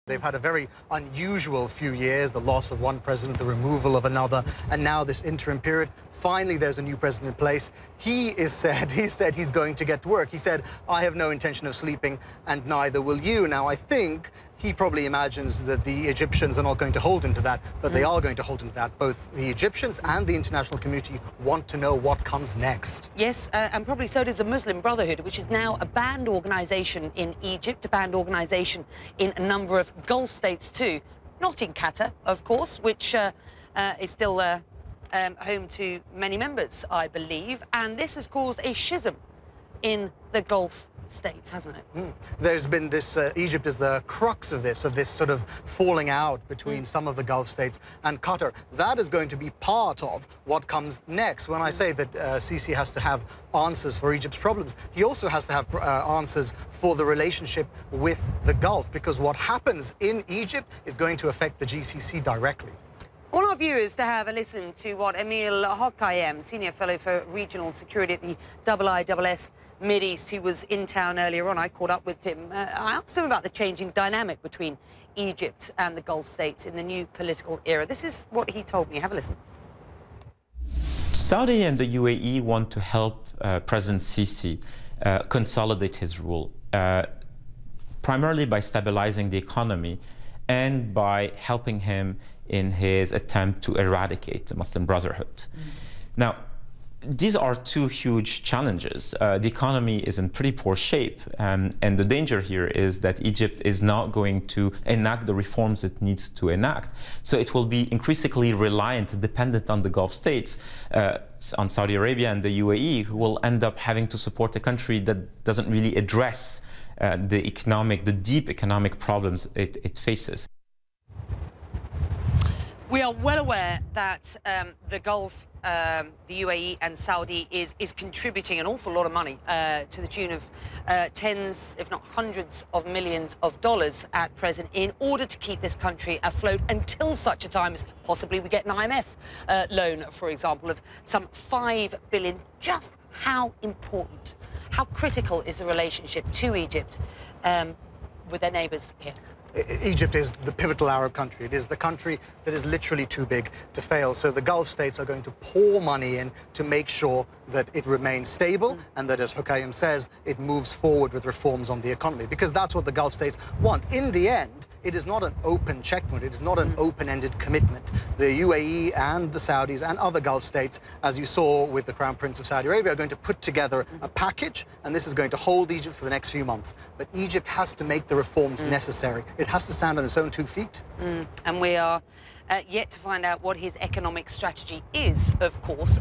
They've had a very unusual few years, the loss of one president, the removal of another, and now this interim period. Finally, there's a new president in place. He said he's going to get to work. He said, I have no intention of sleeping, and neither will you. Now, I think he probably imagines that the Egyptians are not going to hold him to that, but they are going to hold him to that. Both the Egyptians and the international community want to know what comes next. Yes, and probably so does the Muslim Brotherhood, which is now a banned organisation in Egypt, a banned organisation in a number of Gulf states too. Not in Qatar, of course, which is still home to many members, I believe. And this has caused a schism in the Gulf states, hasn't it? There's been this, Egypt is the crux of this sort of falling out between some of the Gulf states and Qatar. That is going to be part of what comes next. When I say that Sisi has to have answers for Egypt's problems, he also has to have answers for the relationship with the Gulf, because what happens in Egypt is going to affect the GCC directly. I want our viewers to have a listen to what Emile Hokayem, Senior Fellow for Regional Security at the IISS Mideast, who was in town earlier on. I caught up with him. I asked him about the changing dynamic between Egypt and the Gulf states in the new political era. This is what he told me. Have a listen. Saudi and the UAE want to help President Sisi consolidate his rule, primarily by stabilizing the economy and by helping him in his attempt to eradicate the Muslim Brotherhood. Now, these are two huge challenges. The economy is in pretty poor shape, and the danger here is that Egypt is not going to enact the reforms it needs to enact. So it will be increasingly reliant, dependent on the Gulf states, on Saudi Arabia and the UAE, who will end up having to support a country that doesn't really address the deep economic problems it faces. We are well aware that the Gulf, the UAE and Saudi is contributing an awful lot of money to the tune of tens, if not hundreds of millions of dollars at present in order to keep this country afloat until such a time as possibly we get an IMF loan, for example, of some $5 billion. Just how important, how critical is the relationship to Egypt with their neighbours here? Egypt is the pivotal Arab country. It is the country that is literally too big to fail. So the Gulf states are going to pour money in to make sure that it remains stable and that, as Hokayem says, it moves forward with reforms on the economy, because that's what the Gulf states want. In the end, it is not an open checkpoint. It is not an open-ended commitment. The UAE and the Saudis and other Gulf states, as you saw with the Crown Prince of Saudi Arabia, are going to put together a package, and this is going to hold Egypt for the next few months. But Egypt has to make the reforms necessary. It has to stand on its own 2 feet. And we are yet to find out what his economic strategy is, of course.